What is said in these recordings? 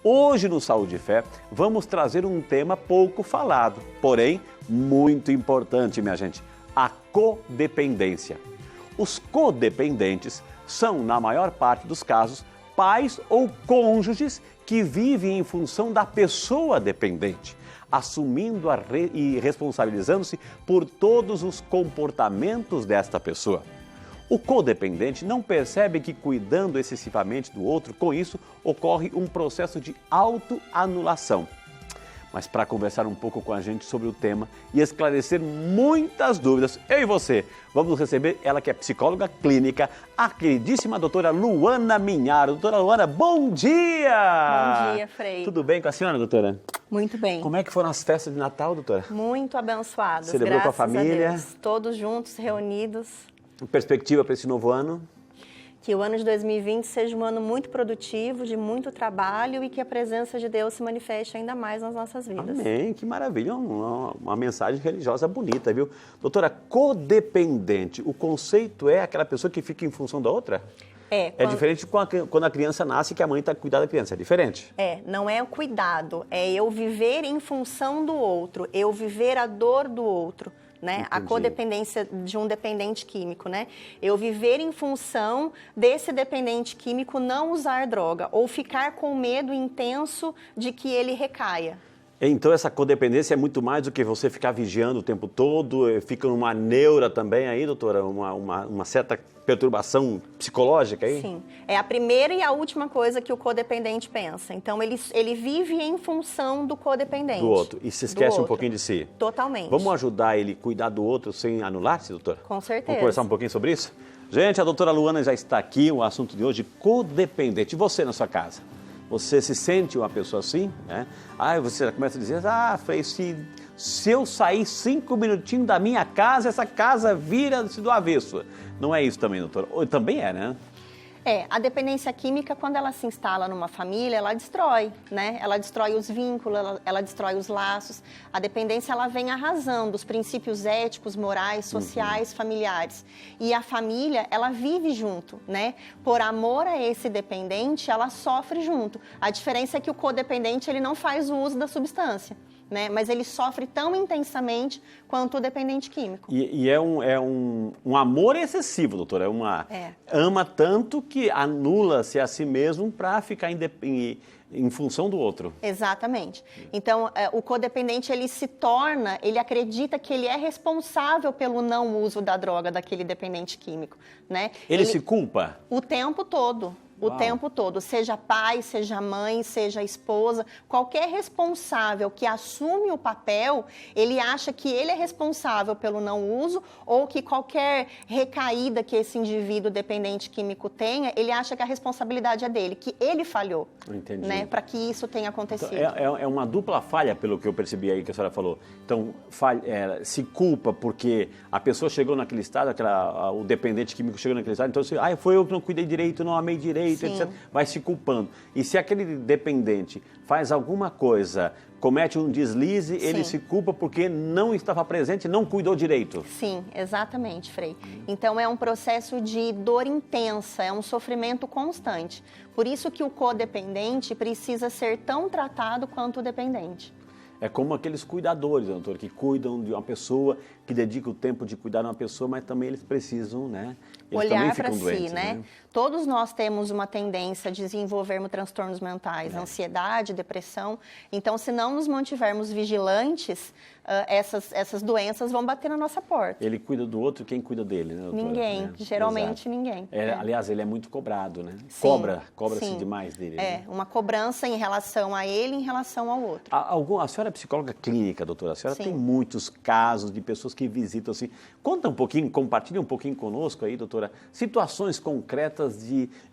Hoje no Saúde e Fé vamos trazer um tema pouco falado, porém muito importante, minha gente, a codependência. Os codependentes são, na maior parte dos casos, pais ou cônjuges que vivem em função da pessoa dependente, assumindo e responsabilizando-se por todos os comportamentos desta pessoa. O codependente não percebe que, cuidando excessivamente do outro, com isso ocorre um processo de autoanulação. Mas para conversar um pouco com a gente sobre o tema e esclarecer muitas dúvidas, eu e você, vamos receber ela que é psicóloga clínica, a queridíssima doutora Luana Minharo. Doutora Luana, bom dia! Bom dia, Frei. Tudo bem com a senhora, doutora? Muito bem. Como é que foram as festas de Natal, doutora? Muito abençoadas, Celebrou com a família? A Deus. Todos juntos, reunidos. Perspectiva para esse novo ano? Que o ano de 2020 seja um ano muito produtivo, de muito trabalho e que a presença de Deus se manifeste ainda mais nas nossas vidas. Amém, que maravilha, uma mensagem religiosa bonita, viu? Doutora, codependente, o conceito é aquela pessoa que fica em função da outra? É diferente quando a criança nasce que a mãe está cuidando da criança, é diferente? Não é o cuidado, é eu viver em função do outro, eu viver a dor do outro. Né? A codependência de um dependente químico, né? Eu viver em função desse dependente químico não usar droga ou ficar com medo intenso de que ele recaia. Então essa codependência é muito mais do que você ficar vigiando o tempo todo, fica numa neura também aí, doutora? Uma certa perturbação psicológica aí? Sim, é a primeira e a última coisa que o codependente pensa. Então ele vive em função do codependente. Do outro, e se esquece um pouquinho de si. Totalmente. Vamos ajudar ele a cuidar do outro sem anular-se, doutora? Com certeza. Vamos conversar um pouquinho sobre isso? Gente, a doutora Luana já está aqui, o assunto de hoje, codependente. E você na sua casa? Você se sente uma pessoa assim, né? Aí você já começa a dizer, Frei, se eu sair 5 minutinhos da minha casa, essa casa vira-se do avesso. Não é isso também, doutora? Ou também é, né? A dependência química, quando ela se instala numa família, ela destrói, né? Ela destrói os vínculos, ela destrói os laços. A dependência, ela vem arrasando os princípios éticos, morais, sociais, familiares. E a família, ela vive junto, né? Por amor a esse dependente, ela sofre junto. A diferença é que o codependente, ele não faz o uso da substância. Né? Mas ele sofre tão intensamente quanto o dependente químico. E é um amor excessivo, doutora. Ama tanto que anula-se a si mesmo para ficar em função do outro. Exatamente. Então, o codependente, ele acredita que ele é responsável pelo não uso da droga daquele dependente químico. Né? Ele se culpa? O tempo todo. O tempo todo, seja pai, seja mãe, seja esposa, qualquer responsável que assume o papel, ele acha que ele é responsável pelo não uso ou que qualquer recaída que esse indivíduo dependente químico tenha, ele acha que a responsabilidade é dele, que ele falhou. Entendi. Né, para que isso tenha acontecido. Então, é uma dupla falha, pelo que eu percebi aí que a senhora falou. Então, se culpa porque a pessoa chegou naquele estado, o dependente químico chegou naquele estado, então foi eu que não cuidei direito, não amei direito, etc. Vai se culpando. E se aquele dependente faz alguma coisa, comete um deslize, ele se culpa porque não estava presente, não cuidou direito. Sim, exatamente, Frei. Então é um processo de dor intensa, é um sofrimento constante. Por isso que o codependente precisa ser tão tratado quanto o dependente. É como aqueles cuidadores, doutor, que cuidam de uma pessoa, que dedicam o tempo de cuidar de uma pessoa, mas também eles precisam, né? Eles olhar para si, doentes, né? Todos nós temos uma tendência a desenvolvermos transtornos mentais, ansiedade, depressão. Então, se não nos mantivermos vigilantes, essas doenças vão bater na nossa porta. Ele cuida do outro, quem cuida dele, né, doutora? Ninguém, geralmente ninguém. Aliás, ele é muito cobrado, né? Sim, Cobra-se demais dele. Né? Uma cobrança em relação a ele, em relação ao outro. A senhora é psicóloga clínica, doutora. A senhora tem muitos casos de pessoas que visitam assim. Conta um pouquinho, compartilha um pouquinho conosco aí, doutora, situações concretas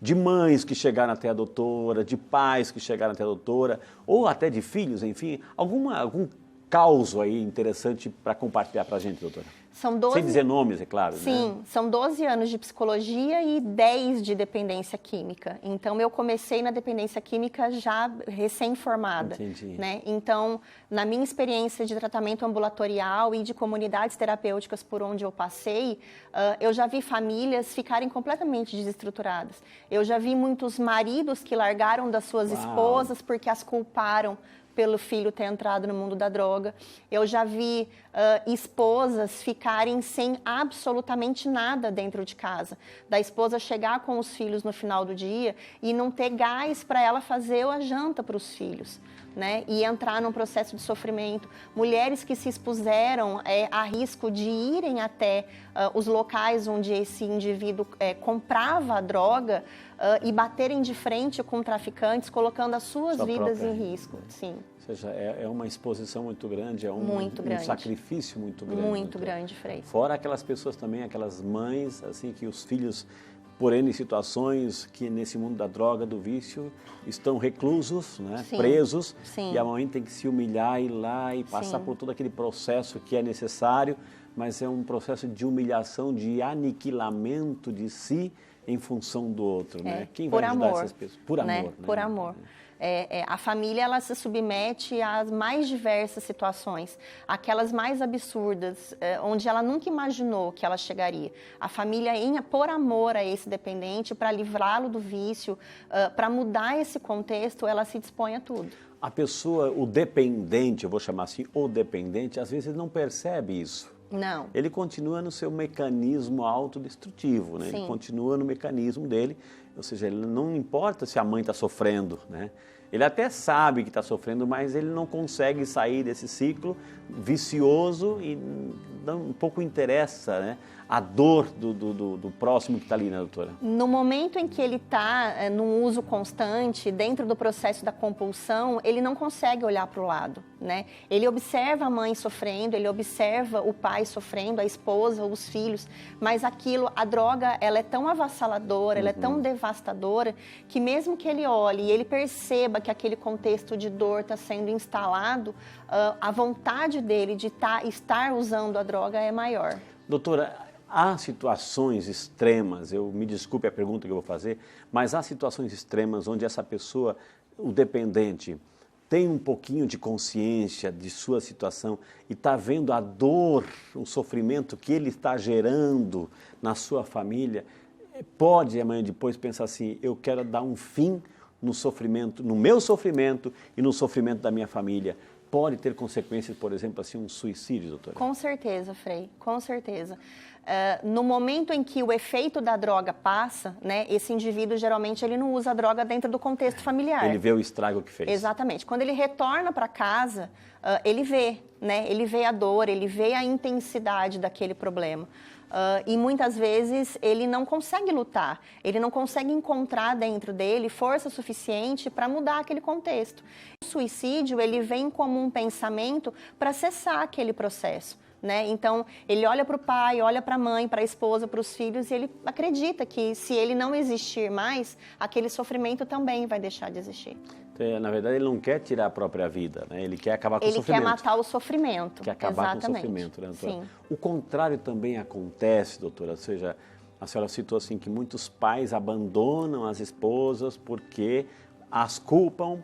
de mães que chegaram até a doutora, de pais que chegaram até a doutora, ou até de filhos, enfim, algum caos aí interessante para compartilhar para a gente, doutora? São 12... Sem dizer nomes, é claro. Sim, né? São 12 anos de psicologia e 10 de dependência química. Então, eu comecei na dependência química já recém-formada. Entendi. Né? Então, na minha experiência de tratamento ambulatorial e de comunidades terapêuticas por onde eu passei, eu já vi famílias ficarem completamente desestruturadas. Eu já vi muitos maridos que largaram das suas esposas porque as culparam pelo filho ter entrado no mundo da droga. Eu já vi esposas ficarem sem absolutamente nada dentro de casa. Da esposa chegar com os filhos no final do dia e não ter gás para ela fazer a janta para os filhos. Né, e entrar num processo de sofrimento. Mulheres que se expuseram a risco de irem até os locais onde esse indivíduo comprava a droga e baterem de frente com traficantes, colocando as suas vidas em risco. Sim. Ou seja, é uma exposição muito grande, um sacrifício muito grande. Muito grande, Frei. Fora aquelas pessoas também, aquelas mães, assim, que os filhos, por N situações, que nesse mundo da droga, do vício, estão reclusos, né? Sim. Presos, Sim. E a mãe tem que se humilhar, ir lá e passar por todo aquele processo que é necessário, mas é um processo de humilhação, de aniquilamento de si em função do outro, né? Quem vai ajudar essas pessoas? Por amor, né? Por amor. A família, ela se submete às mais diversas situações, aquelas mais absurdas, onde ela nunca imaginou que ela chegaria. A família, por amor a esse dependente, para livrá-lo do vício, para mudar esse contexto, ela se dispõe a tudo. A pessoa, o dependente, eu vou chamar assim, o dependente, às vezes não percebe isso. Não. Ele continua no seu mecanismo autodestrutivo, né? Ele continua no mecanismo dele, ou seja, ele não importa se a mãe está sofrendo, né? Ele até sabe que está sofrendo, mas ele não consegue sair desse ciclo vicioso e um pouco interessa, né, a dor do próximo que está ali, né, doutora? No momento em que ele está num uso constante, dentro do processo da compulsão, ele não consegue olhar para o lado, né? Ele observa a mãe sofrendo, ele observa o pai sofrendo, a esposa, os filhos, mas a droga, ela é tão avassaladora, ela é tão devastadora, que mesmo que ele olhe e ele perceba que aquele contexto de dor está sendo instalado, a vontade dele de estar usando a droga é maior. Doutora, há situações extremas, me desculpe a pergunta que eu vou fazer, mas há situações extremas onde essa pessoa, o dependente, tem um pouquinho de consciência de sua situação e está vendo a dor, o sofrimento que ele está gerando na sua família, pode amanhã depois pensar assim, eu quero dar um fim no sofrimento, no meu sofrimento e no sofrimento da minha família. Pode ter consequências, por exemplo, assim, um suicídio, doutora? Com certeza, Frei, com certeza. No momento em que o efeito da droga passa, né, esse indivíduo geralmente ele não usa a droga dentro do contexto familiar. Ele vê o estrago que fez. Exatamente. Quando ele retorna para casa, ele vê, né, ele vê a dor, ele vê a intensidade daquele problema. E muitas vezes ele não consegue lutar, ele não consegue encontrar dentro dele força suficiente para mudar aquele contexto. O suicídio, ele vem como um pensamento para cessar aquele processo. Né? Então, ele olha para o pai, olha para a mãe, para a esposa, para os filhos, e ele acredita que se ele não existir mais, aquele sofrimento também vai deixar de existir. Na verdade, ele não quer tirar a própria vida, né? Ele quer acabar com o sofrimento. Ele quer matar o sofrimento. Quer acabar Exatamente. com o sofrimento, né, doutora? Sim. O contrário também acontece, doutora, ou seja, a senhora citou assim que muitos pais abandonam as esposas porque as culpam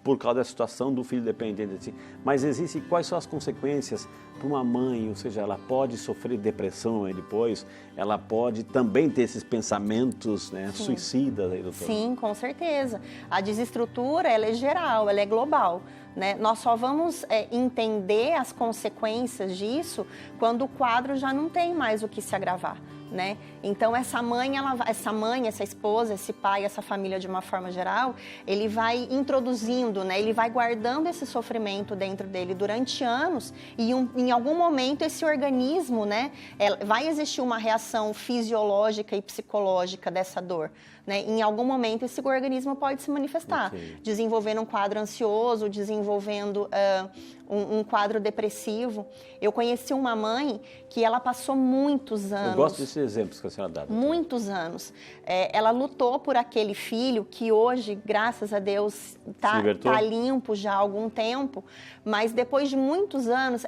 por causa da situação do filho dependente. Assim. Mas quais são as consequências para uma mãe? Ou seja, ela pode sofrer depressão aí depois, ela pode também ter esses pensamentos, né, suicidas aí, doutora? Sim, com certeza. A desestrutura, ela é geral, ela é global. Né? Nós só vamos entender as consequências disso quando o quadro já não tem mais o que se agravar. Né? Então, essa mãe, essa esposa, esse pai, essa família de uma forma geral, ele vai introduzindo, né? Ele vai guardando esse sofrimento dentro dele durante anos e em algum momento esse organismo, né? Vai existir uma reação fisiológica e psicológica dessa dor. Né? Em algum momento esse organismo pode se manifestar, desenvolvendo um quadro ansioso, desenvolvendo um quadro depressivo. Eu conheci uma mãe que ela passou muitos anos... Eu gosto desse exemplos que a senhora dá, doutora? Muitos anos. Ela lutou por aquele filho que hoje, graças a Deus, tá limpo já há algum tempo, mas depois de muitos anos,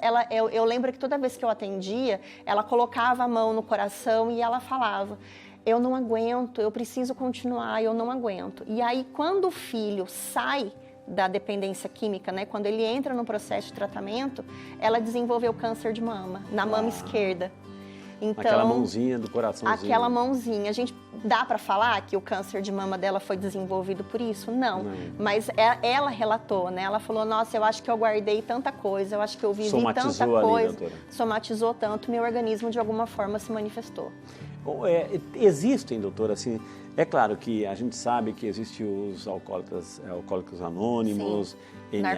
eu lembro que toda vez que eu atendia, ela colocava a mão no coração e ela falava: eu não aguento, eu preciso continuar, eu não aguento. E aí, quando o filho sai da dependência química, né, quando ele entra no processo de tratamento, ela desenvolveu câncer de mama, na mama esquerda. Então, aquela mãozinha do coraçãozinho. Aquela mãozinha. A gente dá para falar que o câncer de mama dela foi desenvolvido por isso? Não. Mas ela relatou, né? Ela falou: nossa, eu acho que eu guardei tanta coisa, eu acho que eu vivi tanta coisa. Ali, somatizou tanto, meu organismo de alguma forma se manifestou. Existem, doutora, assim, é claro que a gente sabe que existem os alcoólicos anônimos, NA,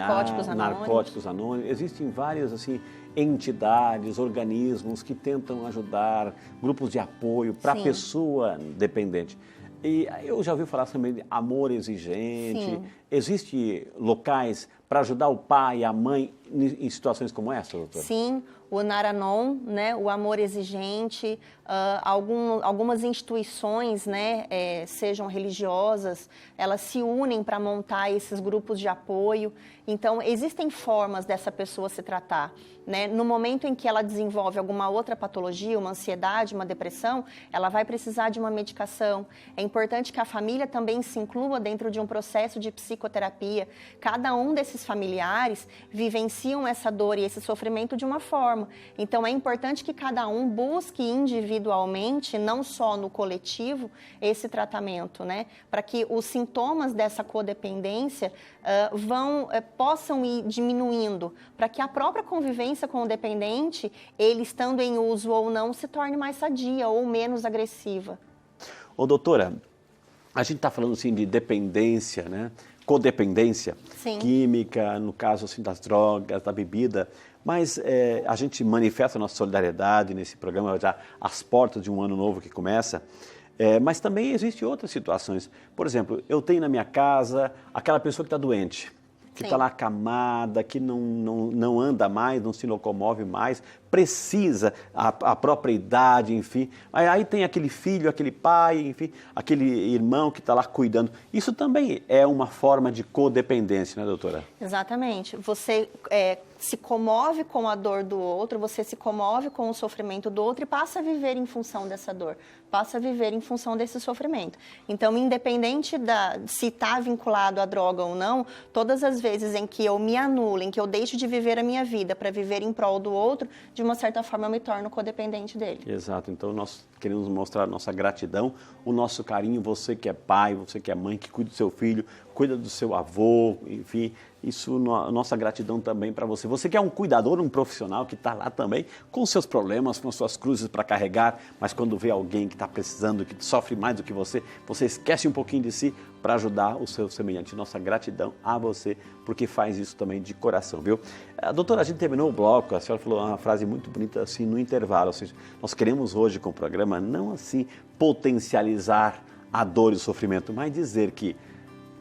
narcóticos anônimos, existem várias, assim, entidades, organismos que tentam ajudar, grupos de apoio para a pessoa dependente. E eu já ouvi falar também de amor exigente. Sim. Existem locais para ajudar o pai e a mãe em situações como essa, doutora? Sim, o Naranon, né, o amor exigente, algumas instituições, né, sejam religiosas, elas se unem para montar esses grupos de apoio. Então, existem formas dessa pessoa se tratar, né? No momento em que ela desenvolve alguma outra patologia, uma ansiedade, uma depressão, ela vai precisar de uma medicação. É importante que a família também se inclua dentro de um processo de psicoterapia. Cada um desses familiares vivenciam essa dor e esse sofrimento de uma forma. Então, é importante que cada um busque individualmente, não só no coletivo, esse tratamento, né? Para que os sintomas dessa codependência possam ir diminuindo, para que a própria convivência com o dependente, ele estando em uso ou não, se torne mais sadia ou menos agressiva. Ô, doutora, a gente está falando assim de dependência, né? Codependência química, no caso assim, das drogas, da bebida, mas a gente manifesta a nossa solidariedade nesse programa, já às portas de um ano novo que começa, mas também existem outras situações. Por exemplo, eu tenho na minha casa aquela pessoa que está doente, que está lá acamada, que não anda mais, não se locomove mais, precisa, a própria idade, enfim. Aí tem aquele filho, aquele pai, enfim, aquele irmão que está lá cuidando. Isso também é uma forma de codependência, né, doutora? Exatamente. Você se comove com a dor do outro, você se comove com o sofrimento do outro e passa a viver em função dessa dor, passa a viver em função desse sofrimento. Então, independente se está vinculado à droga ou não, todas as vezes em que eu me anulo, em que eu deixo de viver a minha vida para viver em prol do outro, de uma certa forma eu me torno codependente dele. Exato. Então, nós queremos mostrar a nossa gratidão, o nosso carinho, você que é pai, você que é mãe, que cuida do seu filho, cuida do seu avô, enfim, isso, nossa gratidão também para você. Você que é um cuidador, um profissional que está lá também com seus problemas, com suas cruzes para carregar, mas quando vê alguém que está precisando, que sofre mais do que você esquece um pouquinho de si para ajudar o seu semelhante. Nossa gratidão a você, porque faz isso também de coração, viu? Doutora, a gente terminou o bloco, a senhora falou uma frase muito bonita assim no intervalo, ou seja, nós queremos hoje com o programa não assim potencializar a dor e o sofrimento, mas dizer que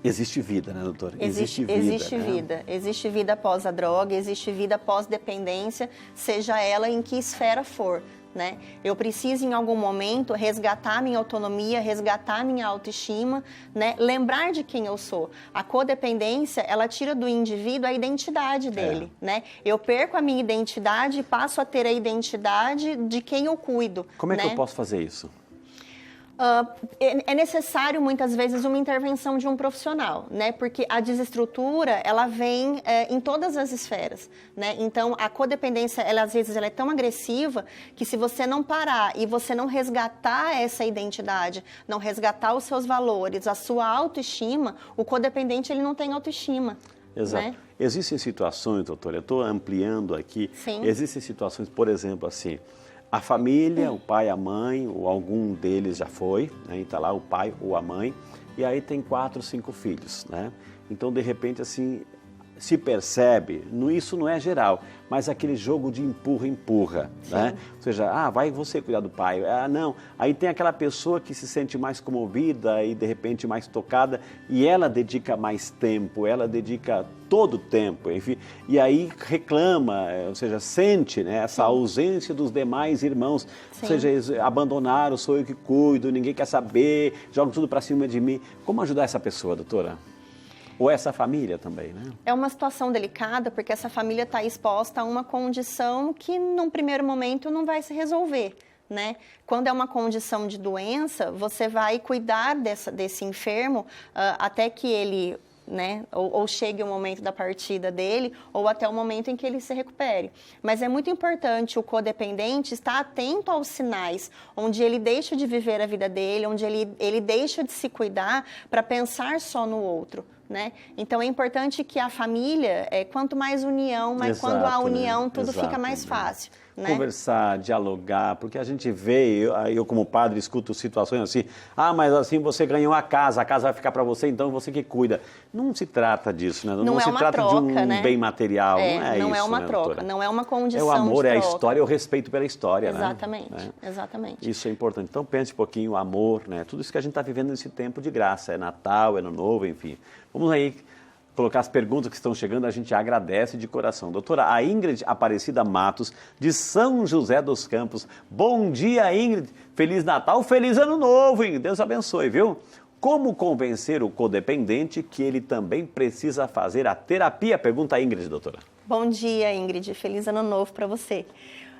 existe vida, né, doutora? Existe vida. Existe vida após a droga, existe vida após dependência, seja ela em que esfera for, né? Eu preciso, em algum momento, resgatar minha autonomia, resgatar minha autoestima, né? Lembrar de quem eu sou. A codependência, ela tira do indivíduo a identidade dele, né? Eu perco a minha identidade e passo a ter a identidade de quem eu cuido. Como é que eu posso fazer isso? É necessário, muitas vezes, uma intervenção de um profissional, né? Porque a desestrutura, ela vem em todas as esferas, né? Então, a codependência, às vezes, ela é tão agressiva que se você não parar e você não resgatar essa identidade, não resgatar os seus valores, a sua autoestima, o codependente, ele não tem autoestima. Exato. Né? Existem situações, doutora, eu estou ampliando aqui, existem situações, por exemplo, assim, a família, o pai, a mãe, ou algum deles já foi, aí está lá o pai ou a mãe, e aí tem 4, 5 filhos, né? Então, de repente, assim, se percebe, isso não é geral, mas aquele jogo de empurra-empurra, né? Ou seja, vai você cuidar do pai, não. Aí tem aquela pessoa que se sente mais comovida e de repente mais tocada e ela dedica mais tempo, ela dedica todo o tempo, enfim, e aí reclama, ou seja, sente, né, essa ausência dos demais irmãos, ou seja, eles abandonaram, sou eu que cuido, ninguém quer saber, jogam tudo para cima de mim. Como ajudar essa pessoa, doutora? Ou essa família também, né? É uma situação delicada, porque essa família está exposta a uma condição que, num primeiro momento, não vai se resolver, né? Quando é uma condição de doença, você vai cuidar desse enfermo até que ele, né, ou chegue o momento da partida dele, ou até o momento em que ele se recupere. Mas é muito importante o codependente estar atento aos sinais, onde ele deixa de viver a vida dele, onde ele deixa de se cuidar para pensar só no outro. Né? Então é importante que a família, quanto mais união, mas quando há união, tudo fica mais fácil. Né? Conversar, dialogar, porque a gente vê, eu como padre escuto situações assim, mas assim você ganhou a casa vai ficar para você, então você que cuida. Não se trata disso, né? Não se trata troca, de um né? bem material, não é isso, não é uma né, troca, doutora? não é uma condição é o amor, de é a troca. história, é o respeito pela história, exatamente, né? Exatamente. Isso é importante. Então pense um pouquinho, o amor, né? Tudo isso que a gente está vivendo nesse tempo de graça, é Natal, é Ano Novo, enfim. Vamos aí colocar as perguntas que estão chegando, a gente agradece de coração. Doutora, a Ingrid Aparecida Matos, de São José dos Campos. Bom dia, Ingrid. Feliz Natal, feliz Ano Novo, Ingrid. Deus abençoe, viu? Como convencer o codependente que ele também precisa fazer a terapia? Pergunta a Ingrid, doutora. Bom dia, Ingrid. Feliz Ano Novo para você.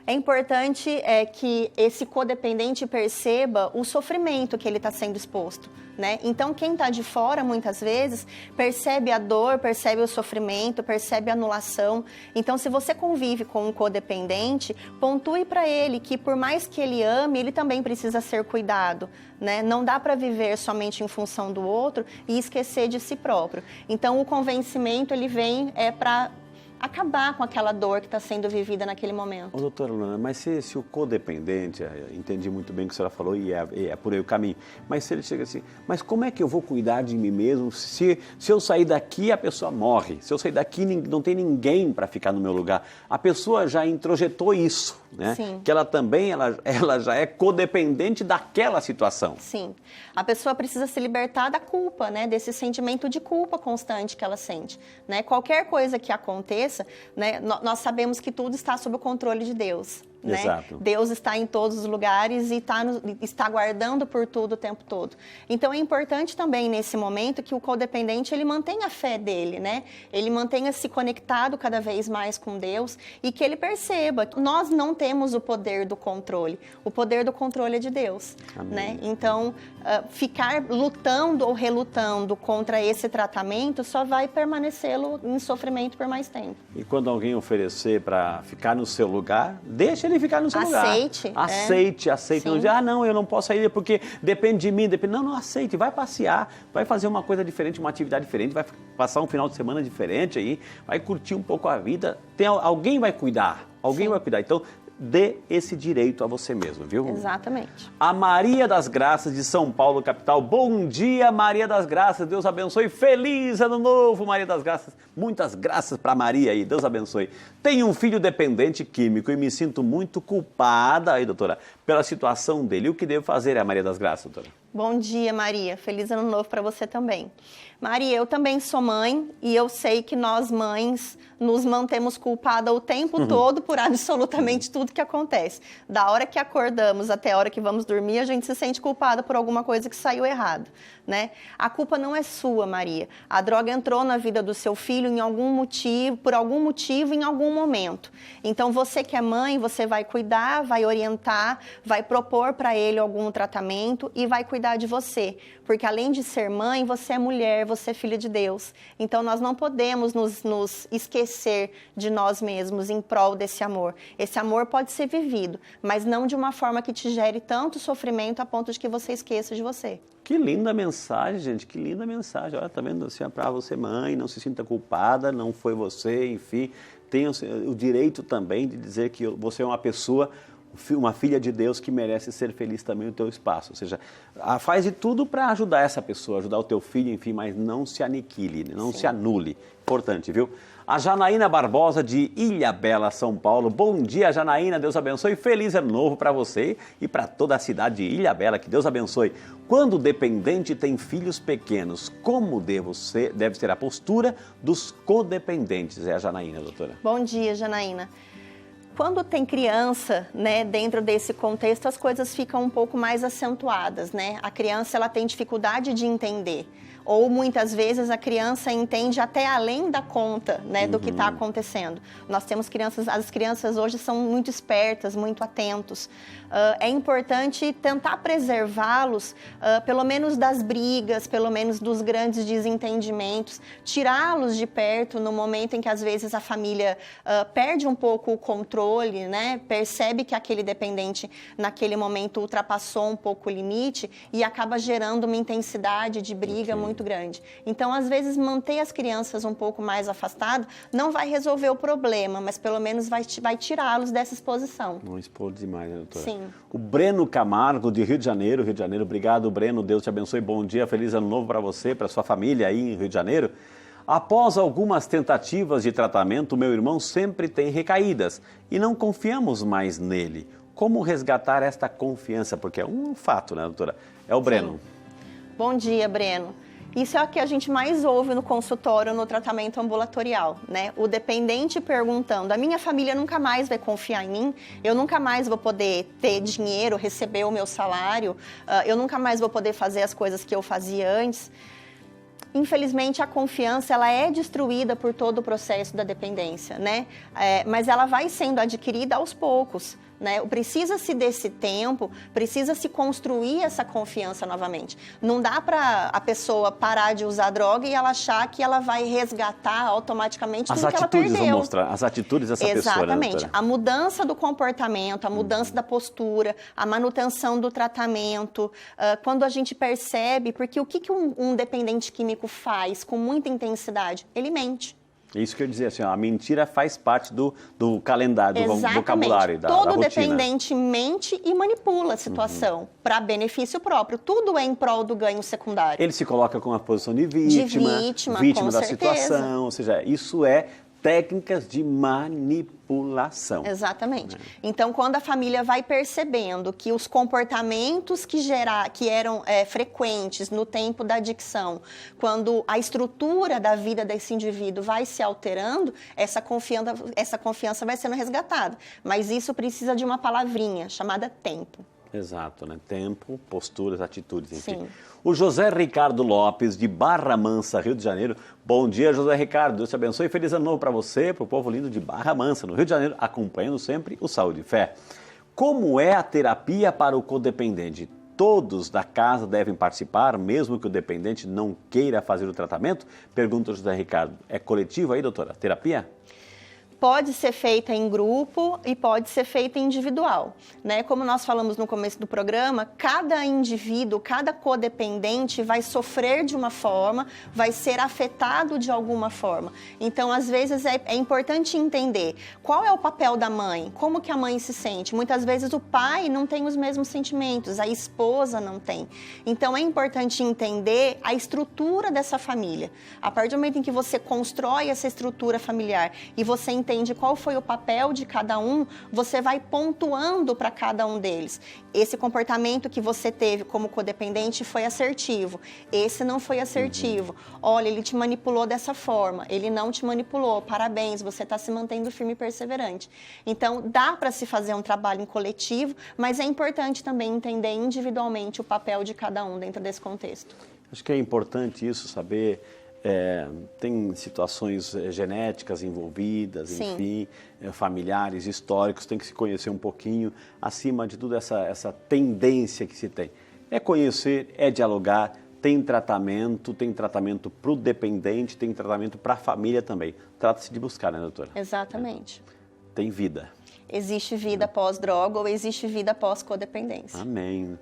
É importante que esse codependente perceba o sofrimento que ele está sendo exposto, né? Então, quem está de fora, muitas vezes, percebe a dor, percebe o sofrimento, percebe a anulação. Então, se você convive com um codependente, pontue para ele que, por mais que ele ame, ele também precisa ser cuidado, né? Não dá para viver somente em função do outro e esquecer de si próprio. Então, o convencimento, ele vem para acabar com aquela dor que está sendo vivida naquele momento. Doutora Luana, mas se o codependente, entendi muito bem o que a senhora falou e é por aí o caminho, mas se ele chega assim, mas como é que eu vou cuidar de mim mesmo se eu sair daqui a pessoa morre, se eu sair daqui não tem ninguém para ficar no meu lugar? A pessoa já introjetou isso, né? Sim. Que ela também, ela já é codependente daquela situação. Sim. A pessoa precisa se libertar da culpa, né? Desse sentimento de culpa constante que ela sente, né? Qualquer coisa que aconteça, né, nós sabemos que tudo está sob o controle de Deus. Né? Exato. Deus está em todos os lugares e está guardando por tudo o tempo todo. Então é importante também nesse momento que o codependente ele mantenha a fé dele, né? Ele mantenha se conectado cada vez mais com Deus e que ele perceba que nós não temos o poder do controle. O poder do controle é de Deus. Amém. Né? Então ficar lutando ou relutando contra esse tratamento só vai permanecê-lo em sofrimento por mais tempo. E quando alguém oferecer para ficar no seu lugar, deixa ele ficar no seu lugar. Aceite. Não diz, não, eu não posso sair porque depende de mim. Não, aceite. Vai passear, vai fazer uma coisa diferente, uma atividade diferente, vai passar um final de semana diferente aí, vai curtir um pouco a vida. Alguém vai cuidar, vai cuidar. Então, dê esse direito a você mesmo, viu? Exatamente. A Maria das Graças de São Paulo, capital. Bom dia, Maria das Graças. Deus abençoe. Feliz Ano Novo, Maria das Graças. Muitas graças para Maria aí. Deus abençoe. Tenho um filho dependente químico e me sinto muito culpada aí, doutora, pela situação dele. O que devo fazer, Maria das Graças, doutora? Bom dia, Maria. Feliz Ano Novo para você também. Maria, eu também sou mãe e eu sei que nós mães nos mantemos culpadas o tempo todo por absolutamente tudo que acontece. Da hora que acordamos até a hora que vamos dormir, a gente se sente culpada por alguma coisa que saiu errado, né? A culpa não é sua, Maria. A droga entrou na vida do seu filho por algum motivo, em algum momento. Então, você que é mãe, você vai cuidar, vai orientar, vai propor para ele algum tratamento e vai cuidar de você. Porque além de ser mãe, você é mulher, você é filha de Deus. Então, nós não podemos nos esquecer de nós mesmos em prol desse amor. Esse amor pode ser vivido, mas não de uma forma que te gere tanto sofrimento a ponto de que você esqueça de você. Que linda mensagem, gente, que linda mensagem. Olha, tá vendo assim, para você mãe, não se sinta culpada, não foi você, enfim. Tem o direito também de dizer que você é uma pessoa uma filha de Deus que merece ser feliz também no teu espaço. Ou seja, faz de tudo para ajudar essa pessoa, ajudar o teu filho, enfim, mas não se aniquile, não se anule. Importante, viu? A Janaína Barbosa, de Ilhabela, São Paulo. Bom dia, Janaína. Deus abençoe. Feliz ano novo para você e para toda a cidade de Ilhabela. Que Deus abençoe. Quando o dependente tem filhos pequenos, como deve ser a postura dos codependentes? É a Janaína, doutora. Bom dia, Janaína. Quando tem criança, né, dentro desse contexto, as coisas ficam um pouco mais acentuadas, né? A criança, ela tem dificuldade de entender. Ou muitas vezes a criança entende até além da conta, né, do que está acontecendo. Nós temos crianças, as crianças hoje são muito espertas, muito atentos. É importante tentar preservá-los, pelo menos das brigas, pelo menos dos grandes desentendimentos, tirá-los de perto no momento em que às vezes a família perde um pouco o controle, né, percebe que aquele dependente naquele momento ultrapassou um pouco o limite e acaba gerando uma intensidade de briga muito grande. Então, às vezes, manter as crianças um pouco mais afastadas não vai resolver o problema, mas pelo menos vai tirá-los dessa exposição. Não expor demais, né, doutora? Sim. O Breno Camargo, de Rio de Janeiro. Obrigado, Breno. Deus te abençoe. Bom dia, feliz ano novo para você, para sua família aí em Rio de Janeiro. Após algumas tentativas de tratamento, meu irmão sempre tem recaídas e não confiamos mais nele. Como resgatar esta confiança? Porque é um fato, né, doutora? É o Breno. Sim. Bom dia, Breno. Isso é o que a gente mais ouve no consultório, no tratamento ambulatorial, né? O dependente perguntando, a minha família nunca mais vai confiar em mim, eu nunca mais vou poder ter dinheiro, receber o meu salário, eu nunca mais vou poder fazer as coisas que eu fazia antes. Infelizmente, a confiança ela é destruída por todo o processo da dependência, né? Mas ela vai sendo adquirida aos poucos, né? Precisa-se desse tempo, precisa-se construir essa confiança novamente. Não dá para a pessoa parar de usar droga e ela achar que ela vai resgatar automaticamente tudo que ela perdeu. As atitudes vão mostrar, as atitudes dessa pessoa, né, exatamente. doutora? A mudança do comportamento, a mudança da postura, a manutenção do tratamento, quando a gente percebe, porque o que um dependente químico faz com muita intensidade? Ele mente. Isso que eu dizia, assim, a mentira faz parte do calendário, do vocabulário, da Todo rotina. dependente mente e manipula a situação para benefício próprio. Tudo é em prol do ganho secundário. Ele se coloca com uma posição de vítima com da certeza. situação, ou seja, isso é técnicas de manipulação. Exatamente. Então, quando a família vai percebendo que os comportamentos que eram frequentes no tempo da adicção, quando a estrutura da vida desse indivíduo vai se alterando, essa confiança vai sendo resgatada. Mas isso precisa de uma palavrinha chamada tempo. Exato, né? Tempo, posturas, atitudes, enfim. Sim. O José Ricardo Lopes, de Barra Mansa, Rio de Janeiro. Bom dia, José Ricardo. Deus te abençoe. Feliz ano novo para você, para o povo lindo de Barra Mansa, no Rio de Janeiro, acompanhando sempre o Saúde e Fé. Como é a terapia para o codependente? Todos da casa devem participar, mesmo que o dependente não queira fazer o tratamento? Pergunta o José Ricardo. É coletivo aí, doutora? Terapia? Pode ser feita em grupo e pode ser feita individual, né? Como nós falamos no começo do programa, cada indivíduo, cada codependente vai sofrer de uma forma, vai ser afetado de alguma forma. Então, às vezes, é importante entender qual é o papel da mãe, como que a mãe se sente. Muitas vezes o pai não tem os mesmos sentimentos, a esposa não tem. Então, é importante entender a estrutura dessa família. A partir do momento em que você constrói essa estrutura familiar e você entende qual foi o papel de cada um, você vai pontuando para cada um deles. Esse comportamento que você teve como codependente foi assertivo, esse não foi assertivo. Olha, ele te manipulou dessa forma, ele não te manipulou, parabéns, você está se mantendo firme e perseverante. Então, dá para se fazer um trabalho em coletivo, mas é importante também entender individualmente o papel de cada um dentro desse contexto. Acho que é importante isso, saber... tem situações genéticas envolvidas, Sim. enfim, familiares, históricos, tem que se conhecer um pouquinho, acima de tudo essa tendência que se tem. É conhecer, é dialogar, tem tratamento para o dependente, tem tratamento para a família também. Trata-se de buscar, né, doutora? Exatamente. Tem vida. Existe vida pós-droga ou existe vida pós-codependência. Amém.